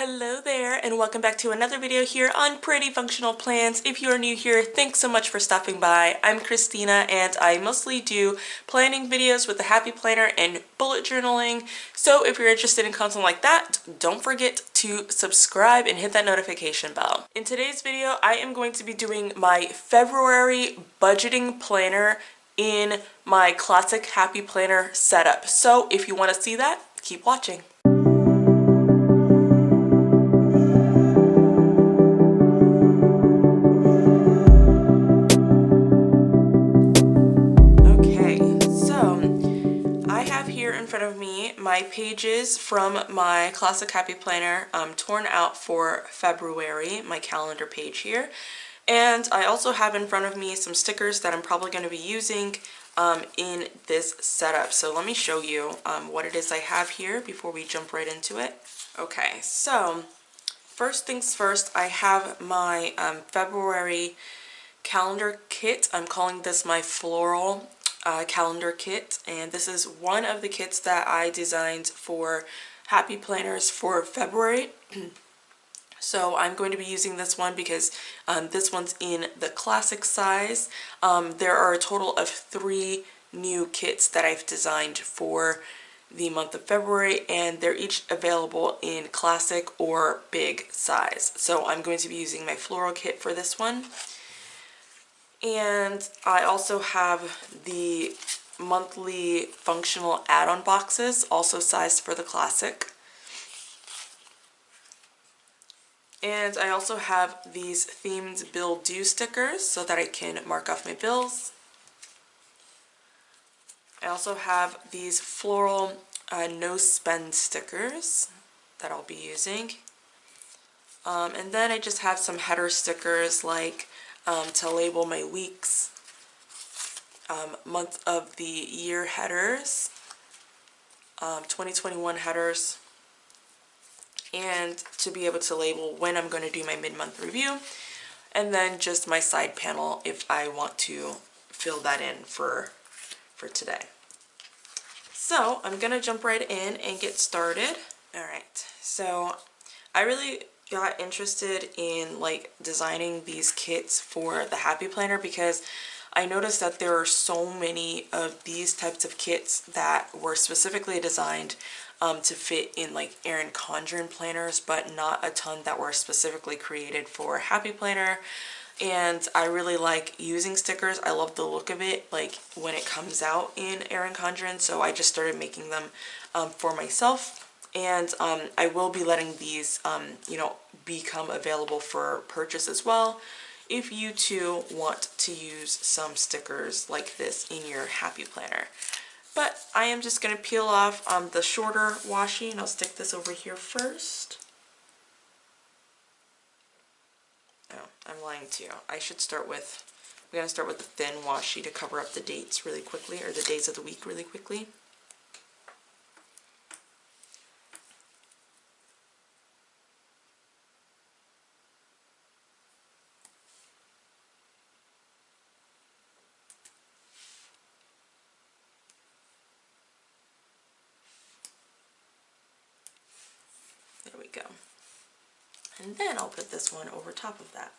Hello there and welcome back to another video here on Pretty Functional Plans. If you are new here, thanks so much for stopping by. I'm Christina and I mostly do planning videos with the Happy Planner and bullet journaling. So if you're interested in content like that, don't forget to subscribe and hit that notification bell. In today's video, I am going to be doing my February budgeting planner in my classic Happy Planner setup. So if you want to see that, keep watching. In front of me my pages from my classic Happy Planner torn out for February, my calendar page here, and I also have in front of me some stickers that I'm probably going to be using in this setup. So let me show you what it is I have here before we jump right into it. Okay, so first things first, I have my February calendar kit. I'm calling this my Floral calendar kit, and this is one of the kits that I designed for Happy Planners for February. So I'm going to be using this one because this one's in the classic size. There are a total of 3 new kits that I've designed for the month of February, and they're each available in classic or big size. So I'm going to be using my floral kit for this one. And I also have the monthly functional add-on boxes, also sized for the classic. And I also have these themed bill due stickers so that I can mark off my bills. I also have these floral no spend stickers that I'll be using. And then I just have some header stickers like to label my weeks, month of the year headers, 2021 headers, and to be able to label when I'm going to do my mid-month review, and then just my side panel if I want to fill that in for today. So I'm going to jump right in and get started. Alright, so I really got interested in like designing these kits for the Happy Planner because I noticed that there are so many of these types of kits that were specifically designed to fit in like Erin Condren planners, but not a ton that were specifically created for Happy Planner. And I really like using stickers. I love the look of it like when it comes out in Erin Condren, so I just started making them for myself. And I will be letting these, you know, become available for purchase as well if you too want to use some stickers like this in your Happy Planner. But I am just going to peel off the shorter washi, and I'll stick this over here first. Oh, I'm lying to you. I should start with, I'm going to start with the thin washi to cover up the dates really quickly, or the days of the week really quickly. There we go. And then I'll put this one over top of that.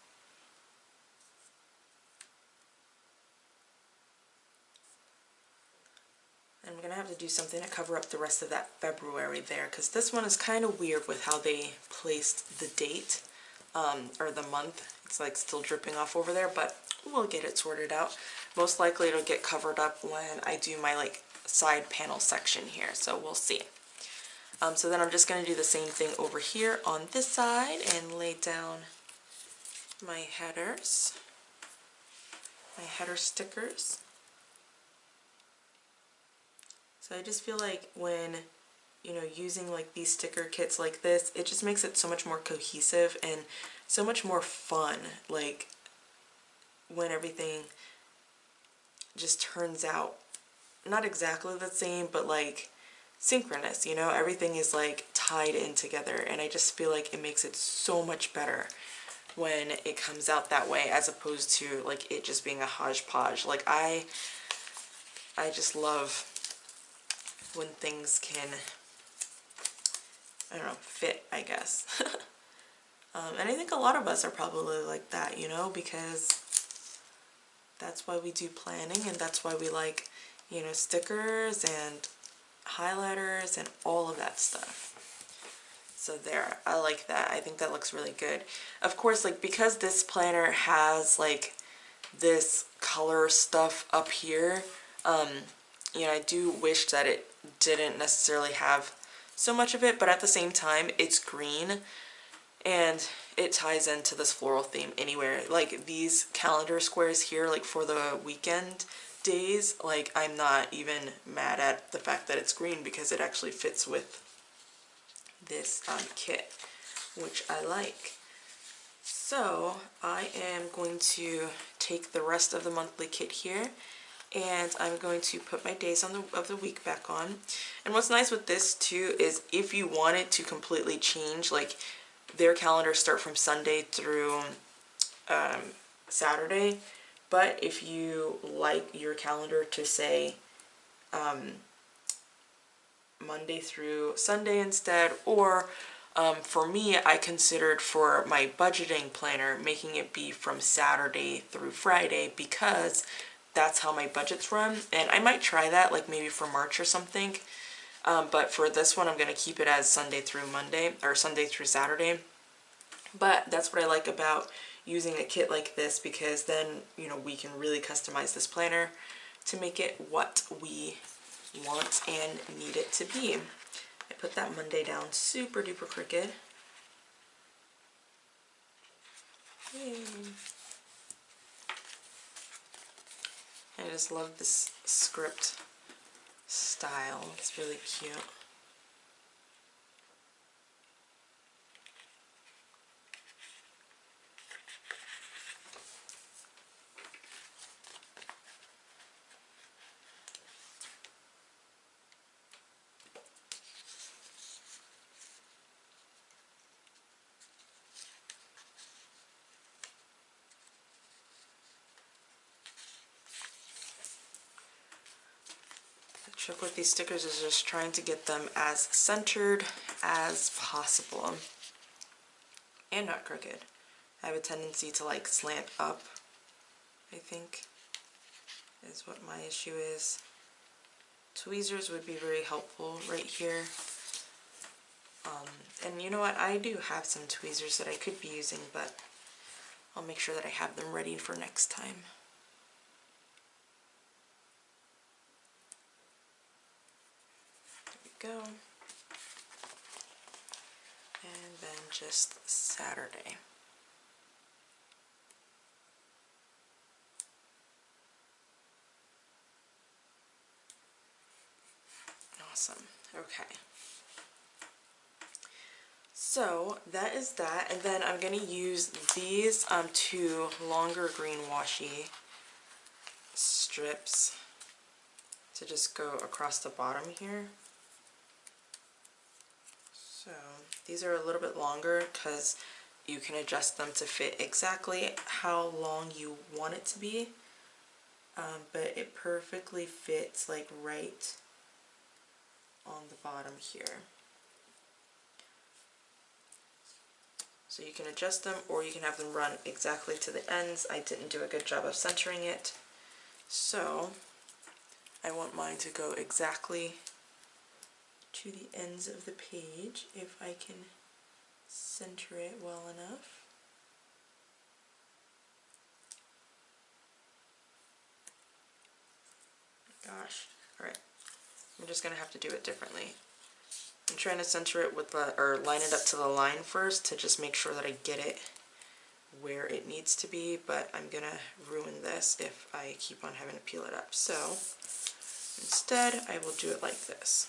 And I'm going to have to do something to cover up the rest of that February there, because this one is kind of weird with how they placed the date, or the month. It's like still dripping off over there, but we'll get it sorted out. Most likely it'll get covered up when I do my like side panel section here, so we'll see. So then I'm just going to do the same thing over here on this side and lay down my headers, my header stickers. So I just feel like when, you know, using like these sticker kits like this, it just makes it so much more cohesive and so much more fun, like when everything just turns out not exactly the same, but like synchronous, you know, everything is like tied in together, and I just feel like it makes it so much better when it comes out that way as opposed to like it just being a hodgepodge. Like I just love when things can, I don't know, fit, I guess. And I think a lot of us are probably like that, you know, because that's why we do planning, and that's why we like, you know, stickers and highlighters and all of that stuff. So there, I like that. I think that looks really good. Of course, like, because this planner has like this color stuff up here, you know, I do wish that it didn't necessarily have so much of it, but at the same time, it's green and it ties into this floral theme anywhere. Like these calendar squares here, like for the weekend days, like I'm not even mad at the fact that it's green because it actually fits with this kit, which I like. So I am going to take the rest of the monthly kit here, and I'm going to put my days of the week back on. And what's nice with this too is if you wanted to completely change, like their calendars start from Sunday through Saturday, but if you like your calendar to say Monday through Sunday instead, or for me, I considered for my budgeting planner making it be from Saturday through Friday because that's how my budgets run. And I might try that, like maybe for March or something. But for this one, I'm going to keep it as Sunday through Monday, or Sunday through Saturday. But that's what I like about using a kit like this, because then, you know, we can really customize this planner to make it what we want and need it to be. I put that Monday down super duper crooked. Yay. I just love this script style. It's really cute. The trick with these stickers is just trying to get them as centered as possible and not crooked. I have a tendency to like slant up, I think, is what my issue is. Tweezers would be very helpful right here. And you know what, I do have some tweezers that I could be using, but I'll make sure that I have them ready for next time. There we go. And then just Saturday. Awesome. Okay. So that is that, and then I'm going to use these two longer green washi strips to just go across the bottom here. So these are a little bit longer because you can adjust them to fit exactly how long you want it to be, but it perfectly fits like right on the bottom here. So you can adjust them, or you can have them run exactly to the ends. I didn't do a good job of centering it, so I want mine to go exactly to the ends of the page if I can center it well enough. Gosh, alright, I'm just gonna have to do it differently. I'm trying to center it with the, or line it up to the line first to just make sure that I get it where it needs to be, but I'm gonna ruin this if I keep on having to peel it up. So instead, I will do it like this.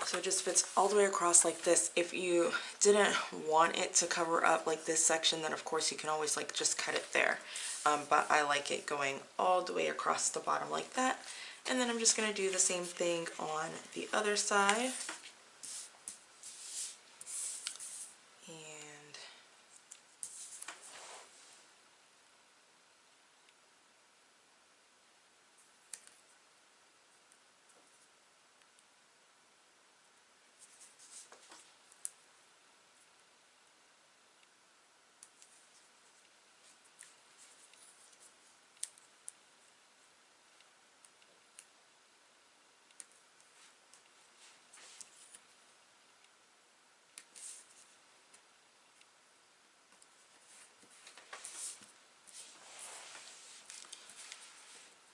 So it just fits all the way across like this. If you didn't want it to cover up like this section, then of course you can always like just cut it there. But I like it going all the way across the bottom like that. And then I'm just going to do the same thing on the other side. And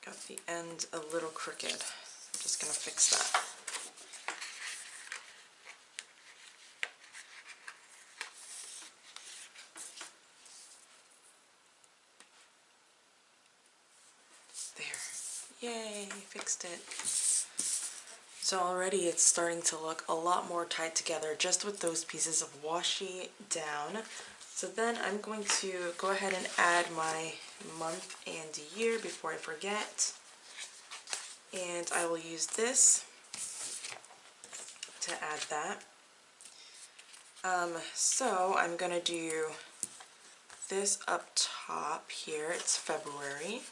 got the end a little crooked. I'm just going to fix that. There. Yay, fixed it. So already it's starting to look a lot more tied together just with those pieces of washi down. So then I'm going to go ahead and add my month and year before I forget. And I will use this to add that. So I'm going to do this up top here. It's February.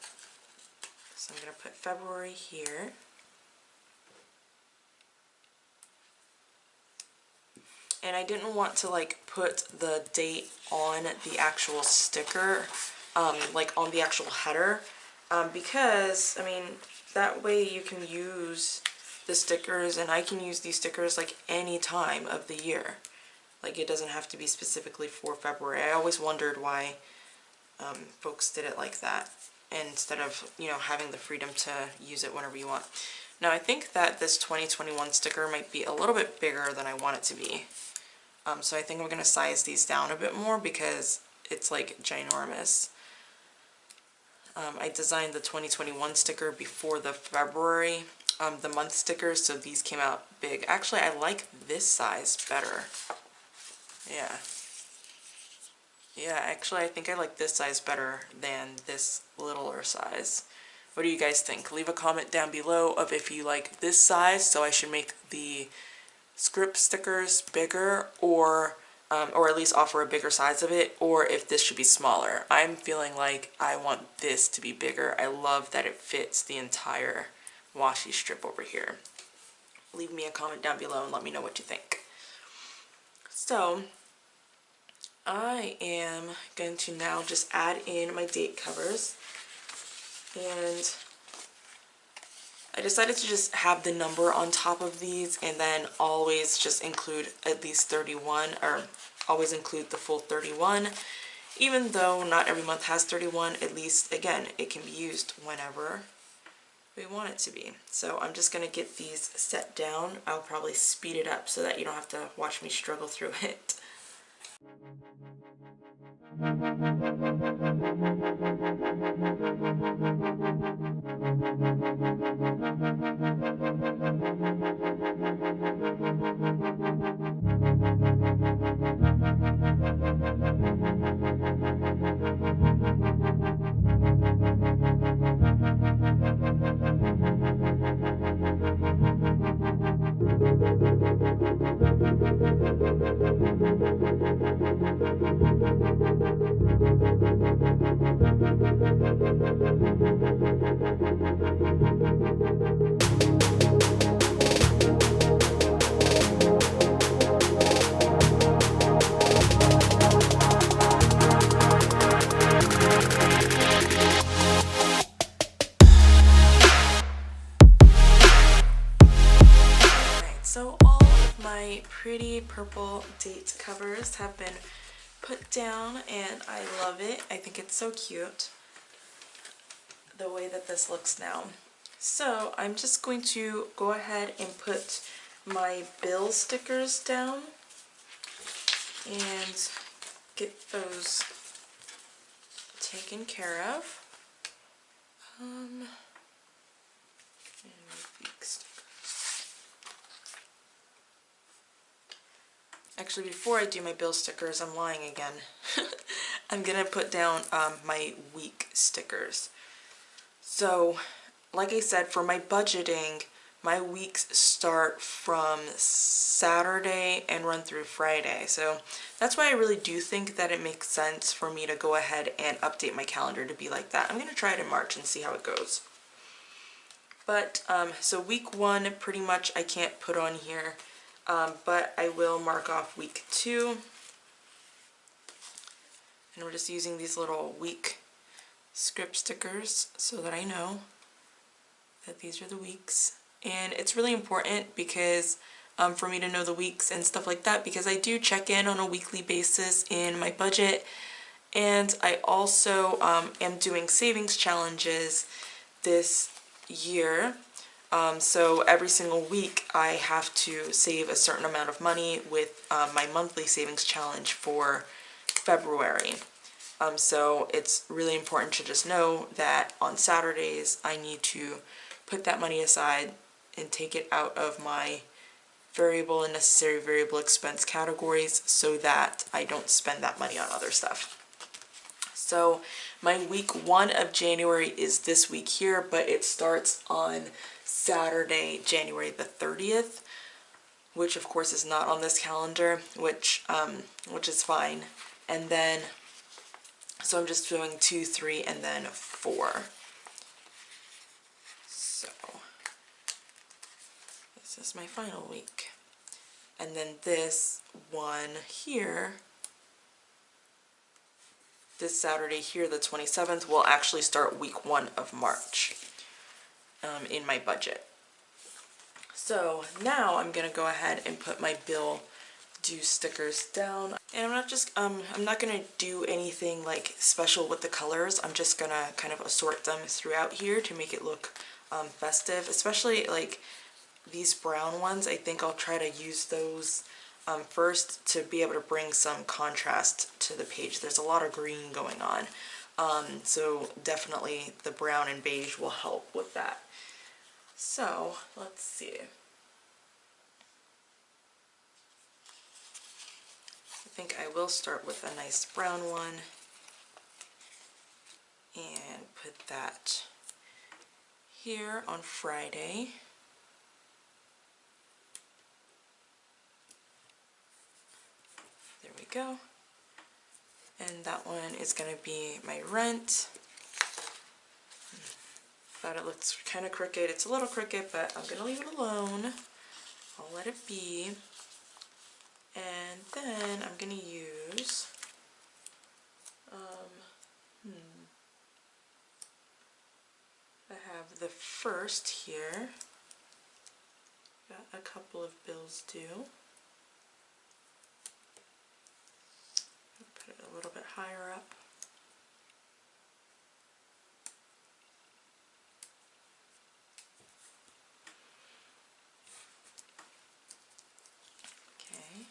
So I'm going to put February here. And I didn't want to like put the date on the actual sticker, like on the actual header, because I mean that way you can use the stickers, and I can use these stickers like any time of the year. Like it doesn't have to be specifically for February. I always wondered why folks did it like that instead of, you know, having the freedom to use it whenever you want. Now I think that this 2021 sticker might be a little bit bigger than I want it to be. So I think I'm going to size these down a bit more because it's like ginormous. I designed the 2021 sticker before the February, the month stickers, so these came out big. Actually, I like this size better. Yeah. Yeah, actually I think I like this size better than this littler size. What do you guys think? Leave a comment down below of if you like this size, so I should make the script stickers bigger, or at least offer a bigger size of it, or if this should be smaller. I'm feeling like I want this to be bigger. I love that it fits the entire washi strip over here. Leave me a comment down below and let me know what you think. So I am going to now just add in my date covers, and I decided to just have the number on top of these and then always just include at least 31, or always include the full 31. Even though not every month has 31, at least, again, it can be used whenever we want it to be. So I'm just going to get these set down. I'll probably speed it up so that you don't have to watch me struggle through it. So all of my pretty purple date covers have been put down, and I love it. I think it's so cute the way that this looks now. So I'm just going to go ahead and put my bill stickers down and get those taken care of. And Actually, before I do my bill stickers, I'm lying again. I'm gonna put down my week stickers. So, like I said, for my budgeting, my weeks start from Saturday and run through Friday. So that's why I really do think that it makes sense for me to go ahead and update my calendar to be like that. I'm gonna try it in March and see how it goes. But, so week 1, pretty much I can't put on here, but I will mark off week 2. And we're just using these little week script stickers so that I know that these are the weeks. And it's really important because for me to know the weeks and stuff like that, because I do check in on a weekly basis in my budget, and I also am doing savings challenges this year. So every single week I have to save a certain amount of money with my monthly savings challenge for February. So it's really important to just know that on Saturdays I need to put that money aside and take it out of my variable and necessary variable expense categories so that I don't spend that money on other stuff. So my week 1 of January is this week here, but it starts on Saturday, January the 30th, which of course is not on this calendar, which is fine. And then, so I'm just doing 2, 3, and then 4. So this is my final week. And then this one here, this Saturday here, the 27th, will actually start week 1 of March in my budget. So now I'm gonna go ahead and put my bill due stickers down. And I'm not gonna do anything like special with the colors. I'm just gonna kind of assort them throughout here to make it look festive, especially like these brown ones. I think I'll try to use those first to be able to bring some contrast to the page. There's a lot of green going on, so definitely the brown and beige will help with that. So let's see. I think I will start with a nice brown one and put that here on Friday. There we go. And that one is going to be my rent. Thought it looks kind of crooked. It's a little crooked, but I'm going to leave it alone. I'll let it be. And then I'm going to use I have the first here. Got a couple of bills due. Put it a little bit higher up. Okay.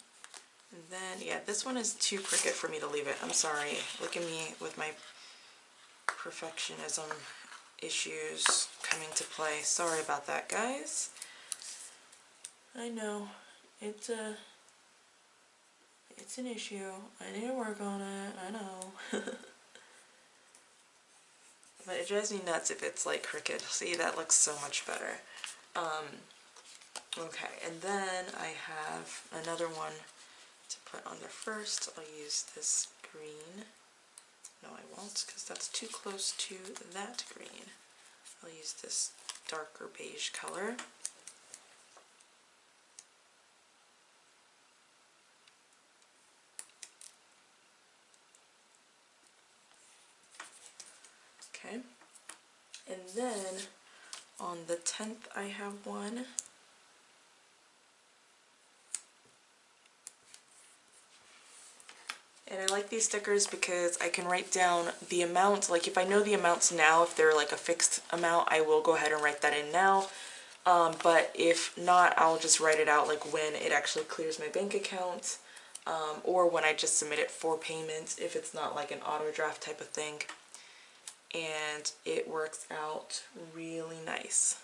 And then, yeah, this one is too crooked for me to leave it. I'm sorry. Look at me with my perfectionism issues coming to play. Sorry about that, guys. I know. It's an issue. I need to work on it. I know. But it drives me nuts if it's like crooked. See, that looks so much better. Okay, and then I have another one to put on there first. I'll use this green. No, I won't, because that's too close to that green. I'll use this darker beige color. Okay, and then on the 10th I have one. And I like these stickers because I can write down the amount. Like if I know the amounts now, if they're like a fixed amount, I will go ahead and write that in now. But if not, I'll just write it out like when it actually clears my bank account, or when I just submit it for payment, if it's not like an auto draft type of thing. And it works out really nice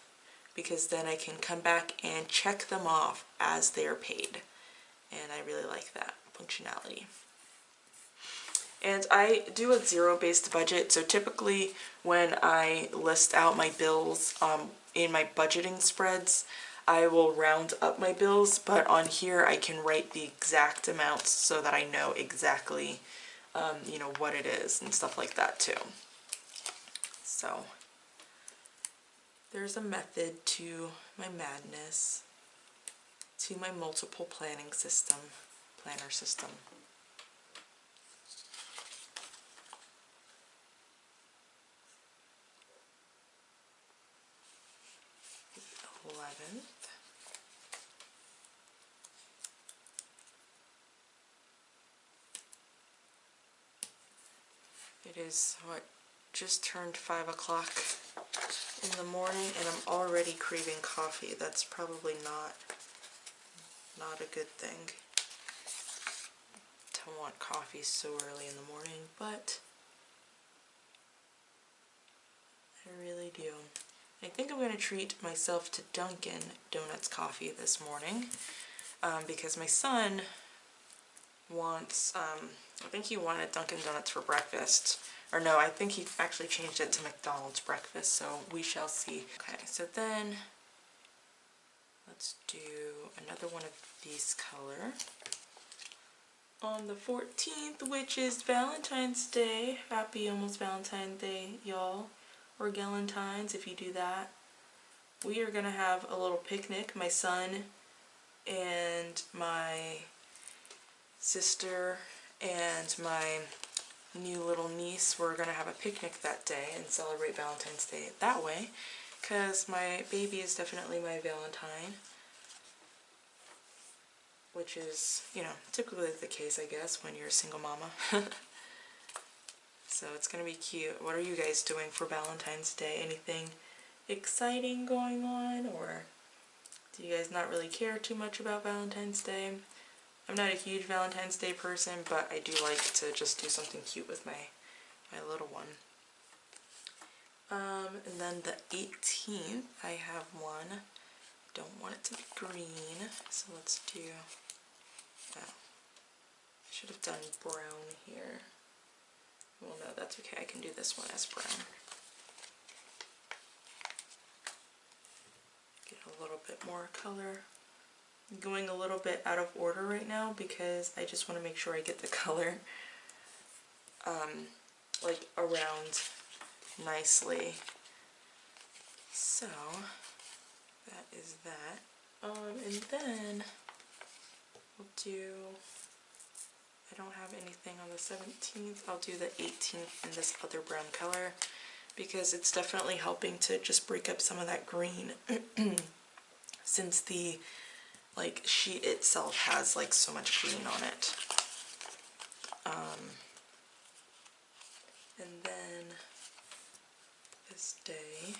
because then I can come back and check them off as they're paid. and I really like that functionality. And I do a zero-based budget, so typically when I list out my bills in my budgeting spreads, I will round up my bills, but on here I can write the exact amounts so that I know exactly, you know, what it is and stuff like that too. So there's a method to my madness, to my multiple planner system. The 11th. It is, what, just turned 5 o'clock in the morning, and I'm already craving coffee. That's probably not a good thing to want coffee so early in the morning, but I really do. I think I'm going to treat myself to Dunkin' Donuts coffee this morning because my son wants, I think he wanted Dunkin' Donuts for breakfast. Or no, I think he actually changed it to McDonald's breakfast, so we shall see. Okay, so then let's do another one of these color. On the 14th, which is Valentine's Day. Happy almost Valentine's Day, y'all. Or Galentine's if you do that. We are gonna have a little picnic. My son and my sister and my new little niece, we're gonna have a picnic that day and celebrate Valentine's Day that way, because my baby is definitely my Valentine, which is, you know, typically the case, I guess, when you're a single mama. So it's gonna be cute. What are you guys doing for Valentine's Day? Anything exciting going on, or do you guys not really care too much about Valentine's Day? I'm not a huge Valentine's Day person, but I do like to just do something cute with my little one. And then the 18th, I have one. Don't want it to be green, so let's do, oh, I should have done brown here. Well, no, that's okay. I can do this one as brown. Get a little bit more color. I'm going a little bit out of order right now because I just want to make sure I get the color like around nicely. So that is that. And then we'll do, I don't have anything on the 17th. I'll do the 18th in this other brown color because it's definitely helping to just break up some of that green since the like sheet itself has like so much green on it. And then this day,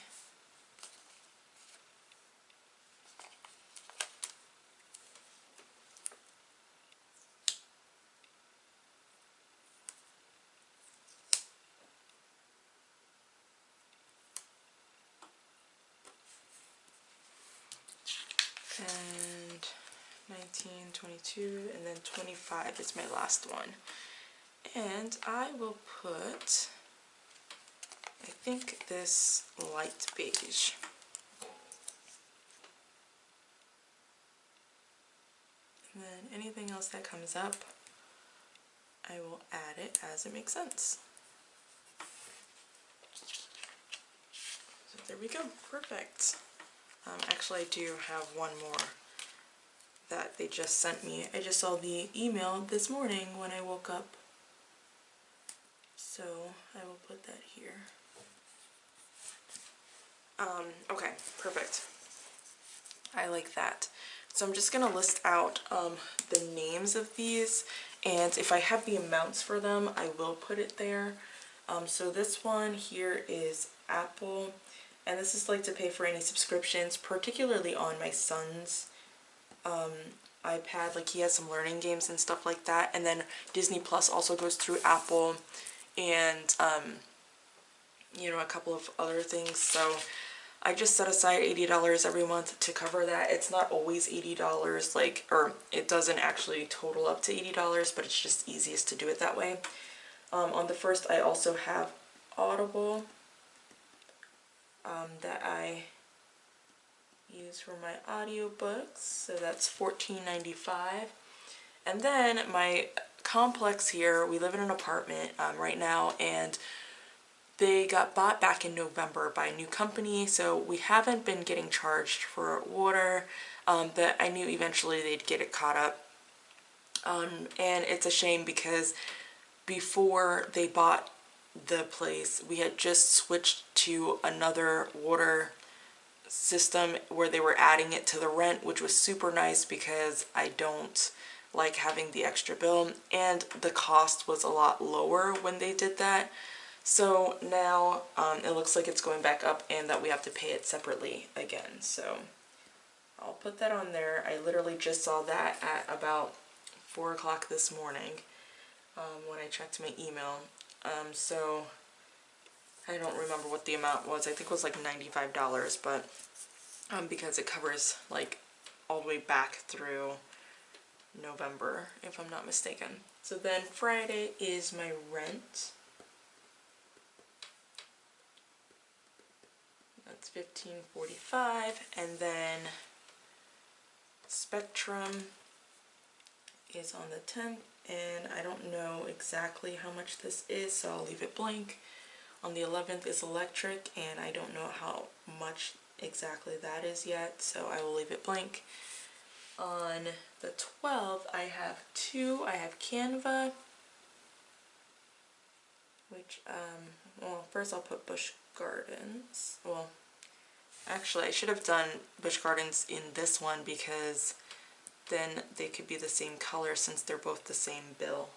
and 19, 22, and then 25 is my last one. And I will put, I think, this light beige. And then anything else that comes up, I will add it as it makes sense. So there we go, perfect. Actually, I do have one more that they just sent me. I just saw the email this morning when I woke up. So I will put that here. Okay, perfect. I like that. So I'm just gonna list out the names of these, and if I have the amounts for them, I will put it there. So this one here is Apple, and this is like to pay for any subscriptions, particularly on my son's iPad. Like he has some learning games and stuff like that, and then Disney Plus also goes through Apple, and you know, a couple of other things. So I just set aside $80 every month to cover that. It's not always $80, like, or it doesn't actually total up to $80, but it's just easiest to do it that way. On the first, I also have Audible that I use for my audiobooks, so that's $14.95. And then my complex here, we live in an apartment right now, and they got bought back in November by a new company, so we haven't been getting charged for water, but I knew eventually they'd get it caught up. And it's a shame because before they bought the place, we had just switched to another water system where they were adding it to the rent, which was super nice because I don't like having the extra bill, and the cost was a lot lower when they did that. So now it looks like it's going back up and that we have to pay it separately again. So I'll put that on there. I literally just saw that at about 4 o'clock this morning when I checked my email. So I don't remember what the amount was. I think it was like $95, but because it covers like all the way back through November, if I'm not mistaken. So then Friday is my rent. That's $15.45, and then Spectrum is on the 10th, and I don't know exactly how much this is, so I'll leave it blank. On the 11th is electric, and I don't know how much exactly that is yet, so I will leave it blank. On the 12th, I have two. I have Canva, which, well, first I'll put Busch Gardens. Well, actually, I should have done Busch Gardens in this one because then they could be the same color since they're both the same bill.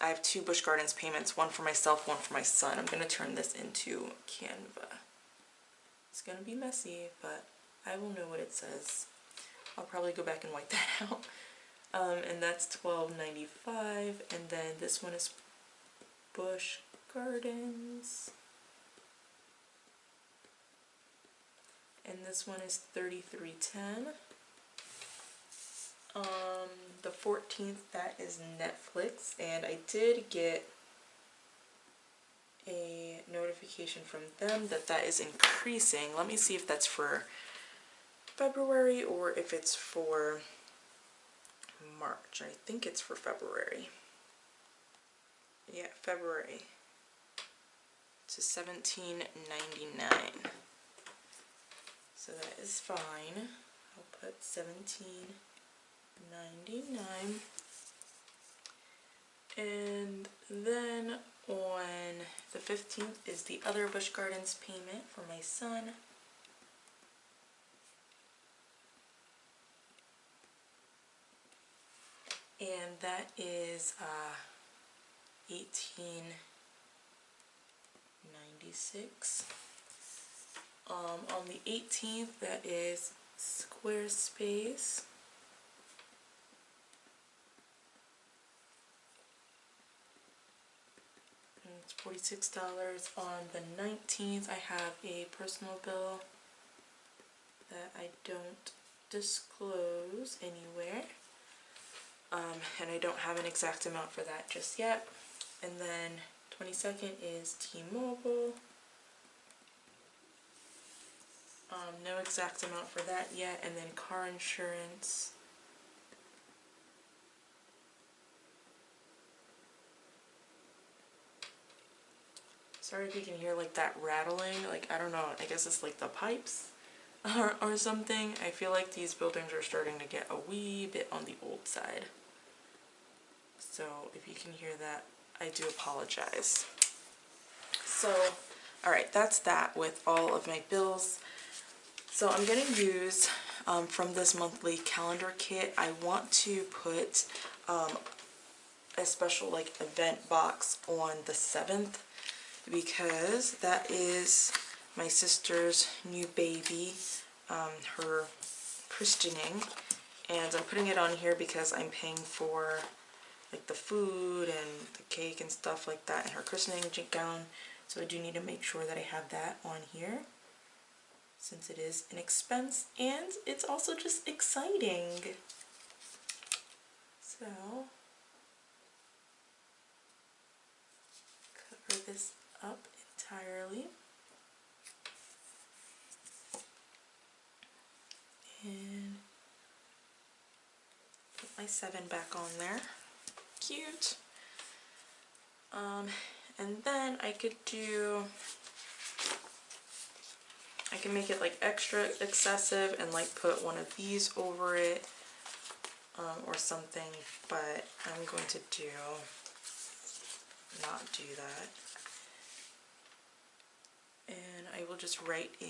I have two Busch Gardens payments, one for myself, one for my son. I'm going to turn this into Canva. It's going to be messy, but I will know what it says. I'll probably go back and wipe that out. And that's $12.95, and then this one is Busch Gardens. And this one is $33.10. The 14th, that is Netflix, and I did get a notification from them that that is increasing. Let me see if that's for February or if it's for March. I think it's for February. Yeah, February. To $17.99. So that is fine. I'll put $17.99. And then on the 15th is the other Busch Gardens payment for my son. And that is $18.96. On the 18th, that is Squarespace. And it's $46. On the 19th, I have a personal bill that I don't disclose anywhere. And I don't have an exact amount for that just yet. And then 22nd is T-Mobile. No exact amount for that yet. And then car insurance. Sorry if you can hear like that rattling. Like, I don't know, I guess it's like the pipes or something. I feel like these buildings are starting to get a wee bit on the old side. So if you can hear that, I do apologize. So, alright, that's that with all of my bills. So I'm going to use, from this monthly calendar kit, I want to put a special like event box on the 7th because that is my sister's new baby, her christening, and I'm putting it on here because I'm paying for like the food and the cake and stuff like that and her christening gown, so I do need to make sure that I have that on here. since it is an expense, and it's also just exciting. So cover this up entirely. And put my 7 back on there. Cute. And then I can make it like extra excessive and like put one of these over it or something, but I'm going to not do that. And I will just write in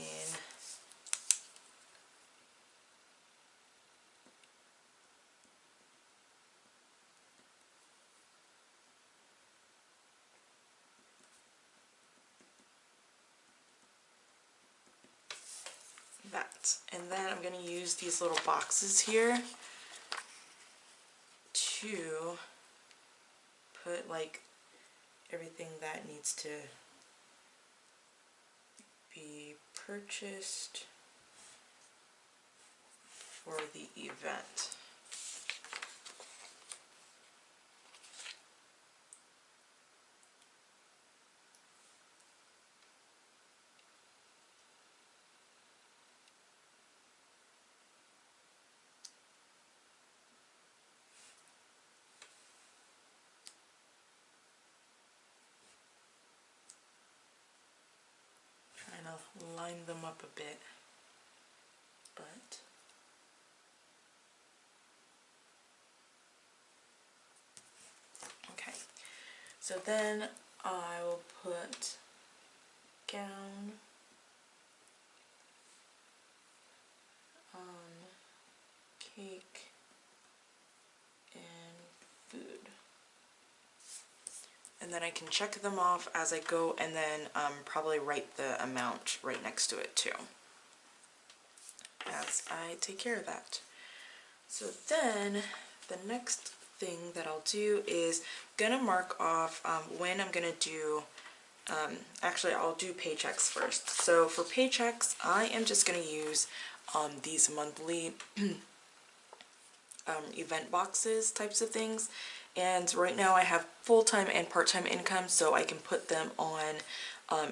that. And then I'm going to use these little boxes here to put like everything that needs to be purchased for the event. Trying to line them up a bit, but okay. So then I will put gown on cake and food. And then I can check them off as I go, and then probably write the amount right next to it too, as I take care of that. So then the next thing that I'll do is gonna mark off when I'm gonna do, actually I'll do paychecks first. So for paychecks, I am just gonna use these monthly event boxes types of things. And right now I have full-time and part-time income, so I can put them on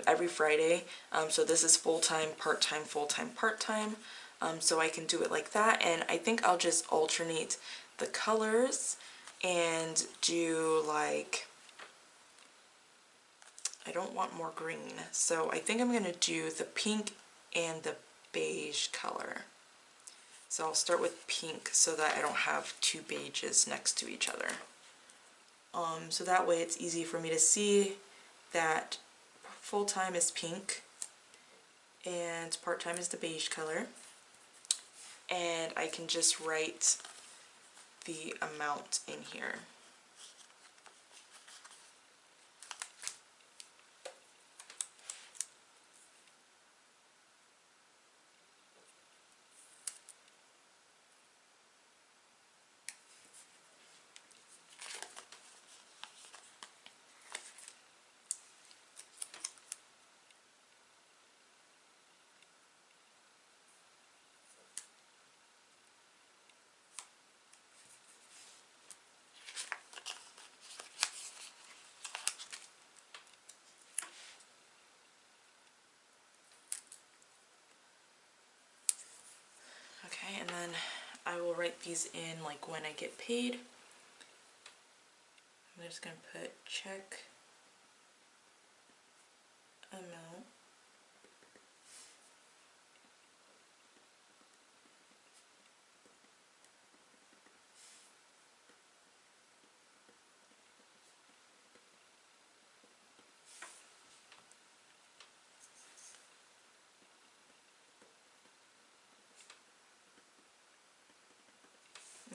every Friday. So this is full-time, part-time, full-time, part-time. So I can do it like that, and I think I'll just alternate the colors and do like, I don't want more green, so I think I'm gonna do the pink and the beige color. So I'll start with pink so that I don't have two beiges next to each other. So that way it's easy for me to see that full-time is pink and part-time is the beige color. And I can just write the amount in here. Okay, and then I will write these in like when I get paid. I'm just going to put check amount.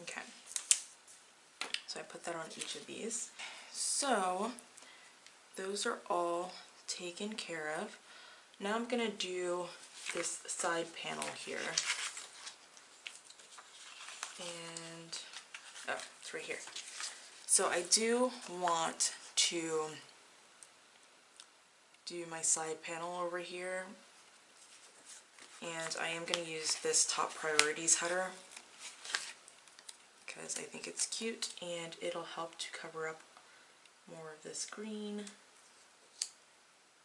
Okay, so I put that on each of these. So those are all taken care of. Now I'm going to do this side panel here. And, oh, it's right here. So I do want to do my side panel over here And I am going to use this Top Priorities header because I think it's cute and it'll help to cover up more of this green.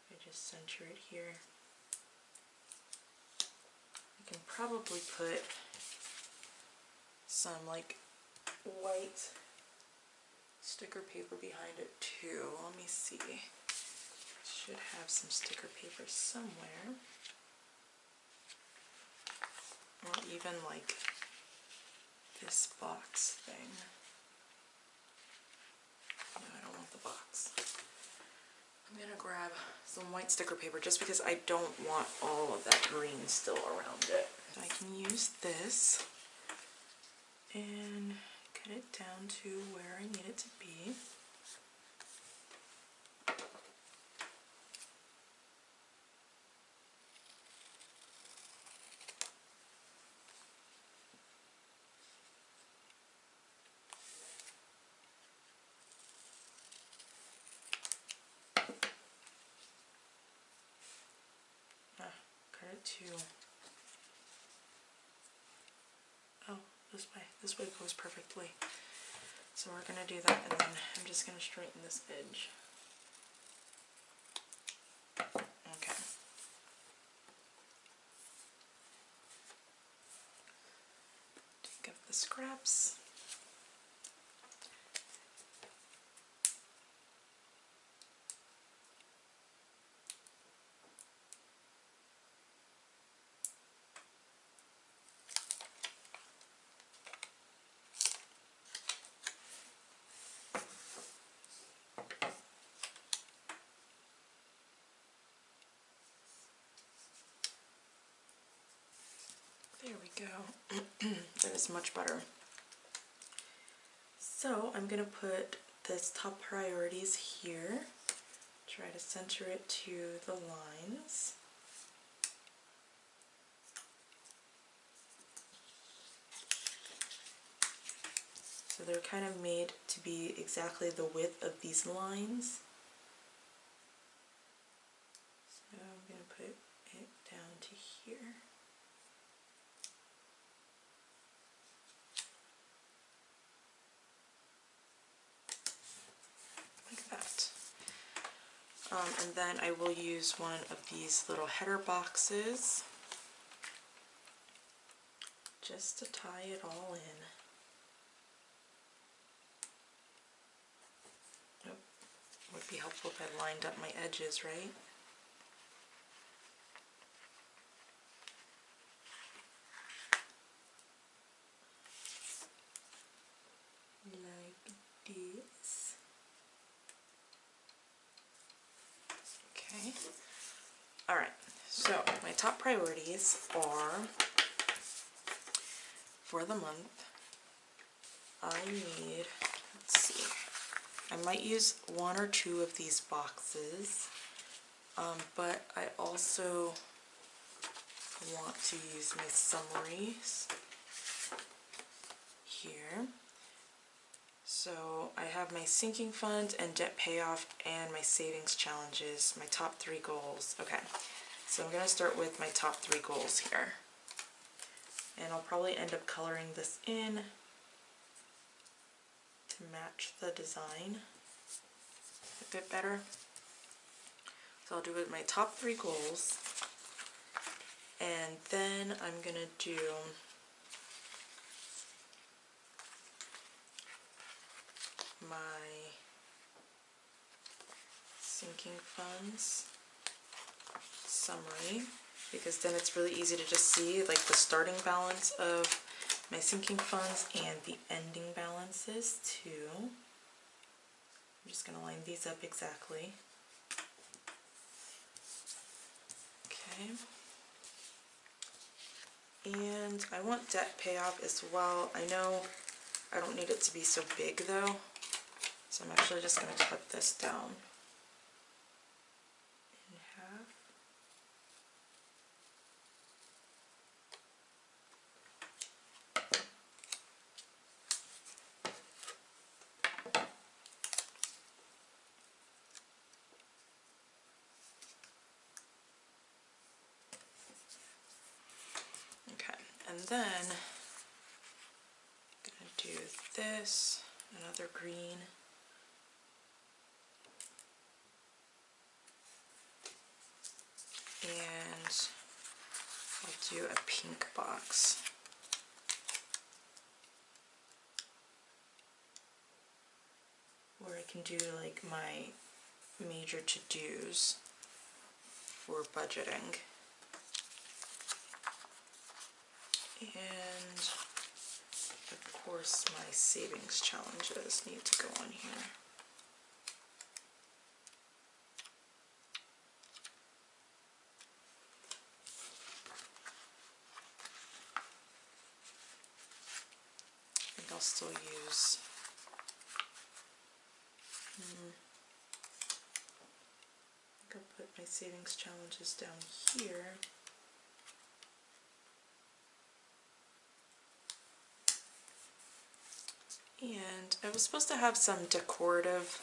I just center it here. I can probably put some like white sticker paper behind it too. Let me see. Should have some sticker paper somewhere. Or even like this box thing. No, I don't want the box. I'm gonna grab some white sticker paper just because I don't want all of that green still around it. I can use this and cut it down to where I need it to be. Cut it to, oh, this way. This way goes perfectly. So we're gonna do that, and then I'm just gonna straighten this edge. Okay. Take up the scraps. There we go. That is much better. So I'm going to put this Top Priorities here. Try to center it to the lines. So they're kind of made to be exactly the width of these lines. So I'm going to put it down to here. Like that. And then I will use one of these little header boxes just to tie it all in. Nope. Would be helpful if I lined up my edges, right? Like this. Okay. Alright, so my top priorities are for the month. I need, let's see, I might use one or two of these boxes, but I also want to use my summaries here. So I have my sinking fund and debt payoff and my savings challenges, my top 3 goals. Okay, so I'm going to start with my top 3 goals here. And I'll probably end up coloring this in to match the design a bit better. So I'll do it my top 3 goals, and then I'm going to do my sinking funds summary, because then it's really easy to just see like the starting balance of my sinking funds and the ending balances too. I'm just going to line these up exactly. Okay. And I want debt payoff as well. I know I don't need it to be so big though, so I'm actually just going to cut this down in half. then I'm gonna do this, another green. And I'll do a pink box. Where I can do like my major to-dos for budgeting. And of course my savings challenges need to go on here. I think I'll still use I'll put my savings challenges down here. And I was supposed to have some decorative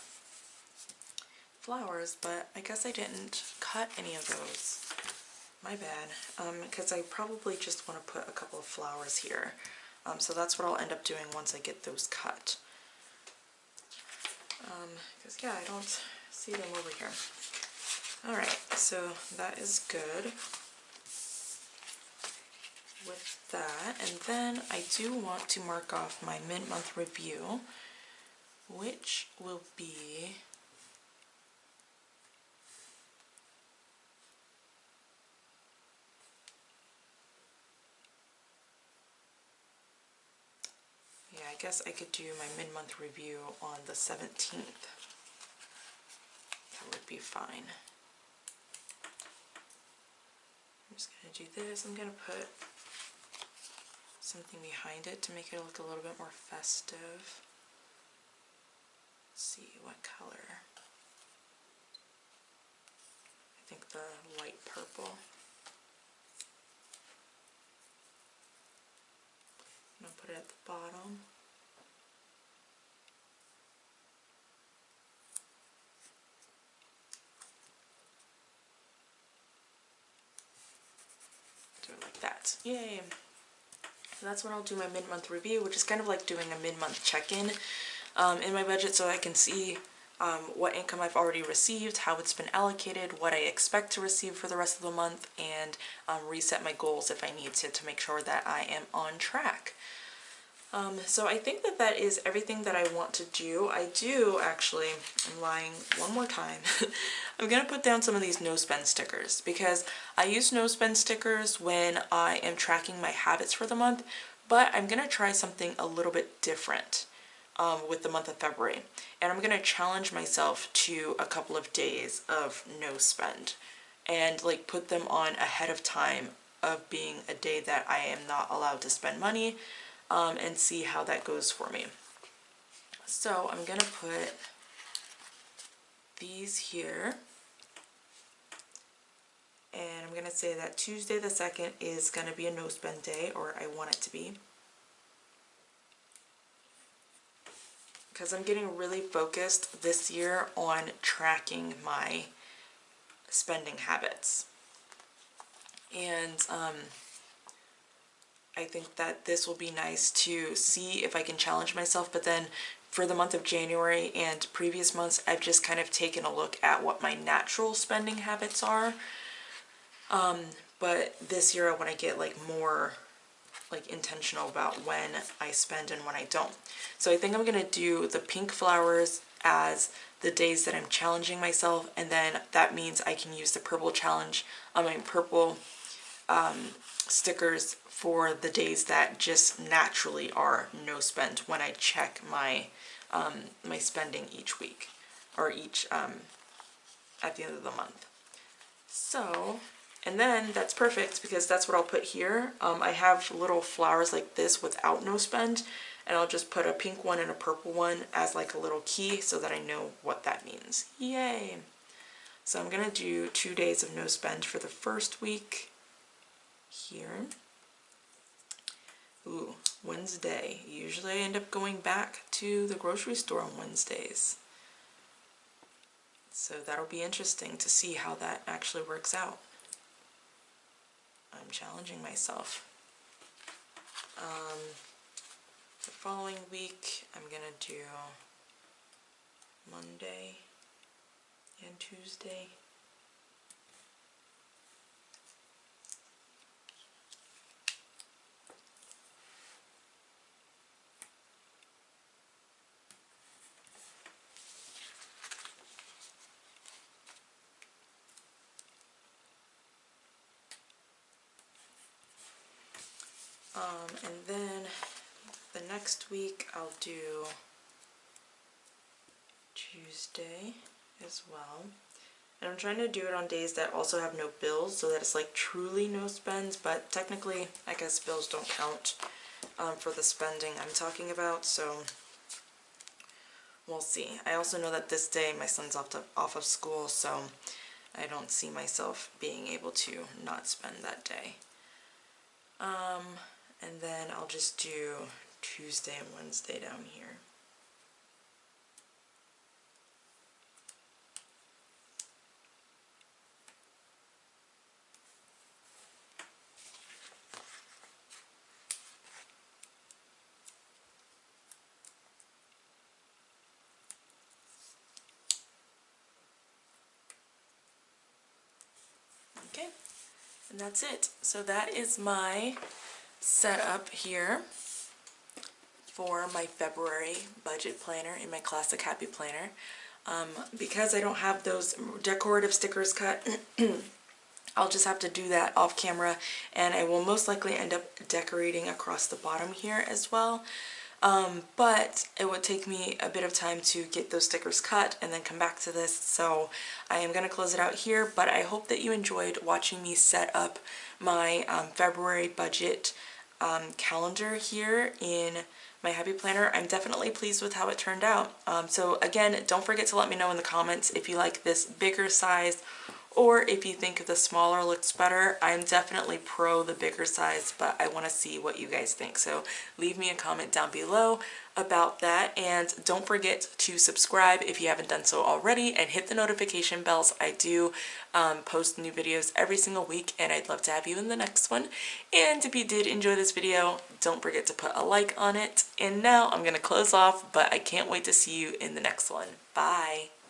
flowers, but I guess I didn't cut any of those. My bad, because I probably just want to put a couple of flowers here. So that's what I'll end up doing once I get those cut. Because yeah, I don't see them over here. Alright, so that is good with that. And then I do want to mark off my mid-month review, which will be I guess I could do my mid-month review on the 17th. That would be fine. I'm just going to do this. I'm going to put something behind it to make it look a little bit more festive. Let's see, what color? I think the light purple. I'm going to put it at the bottom. Do it like that. Yay! So that's when I'll do my mid-month review, which is kind of like doing a mid-month check-in in my budget, so I can see what income I've already received, how it's been allocated, what I expect to receive for the rest of the month, and reset my goals if I need to make sure that I am on track. So I think that that is everything that I want to do. I do actually, I'm lying one more time, I'm going to put down some of these no spend stickers because I use no spend stickers when I am tracking my habits for the month, but I'm going to try something a little bit different with the month of February. And I'm going to challenge myself to a couple of days of no spend and like put them on ahead of time of being a day that I am not allowed to spend money. And see how that goes for me. So I'm going to put these here, and I'm going to say that Tuesday the 2nd is going to be a no spend day, or I want it to be, because I'm getting really focused this year on tracking my spending habits. And I think that this will be nice to see if I can challenge myself, but then for the month of January and previous months, I've just kind of taken a look at what my natural spending habits are. But this year I want to get like more like intentional about when I spend and when I don't. So I think I'm going to do the pink flowers as the days that I'm challenging myself, and then that means I can use the purple challenge, purple stickers for the days that just naturally are no spend when I check my my spending each week or each at the end of the month. So, and then that's perfect because that's what I'll put here. I have little flowers like this without no spend, and I'll just put a pink one and a purple one as like a little key so that I know what that means. Yay! So I'm gonna do 2 days of no spend for the first week here. Ooh, Wednesday. Usually I end up going back to the grocery store on Wednesdays. So that'll be interesting to see how that actually works out. I'm challenging myself. The following week, I'm gonna do Monday and Tuesday. And then the next week I'll do Tuesday as well. And I'm trying to do it on days that also have no bills, so that it's like truly no spends, but technically I guess bills don't count for the spending I'm talking about, so we'll see. I also know that this day my son's off of school, so I don't see myself being able to not spend that day. And then I'll just do Tuesday and Wednesday down here. Okay, and that's it. So that is my setup here for my February budget planner in my Classic Happy Planner. Because I don't have those decorative stickers cut, I'll just have to do that off camera, and I will most likely end up decorating across the bottom here as well. But it would take me a bit of time to get those stickers cut and then come back to this, so I am going to close it out here. But I hope that you enjoyed watching me set up my February budget calendar here in my Happy Planner. I'm definitely pleased with how it turned out. So again, don't forget to let me know in the comments if you like this bigger size or if you think the smaller looks better. I'm definitely pro the bigger size, but I want to see what you guys think. So leave me a comment down below about that, and don't forget to subscribe if you haven't done so already, and hit the notification bells. I do post new videos every single week, and I'd love to have you in the next one. And if you did enjoy this video, don't forget to put a like on it. And now I'm going to close off, but I can't wait to see you in the next one. Bye!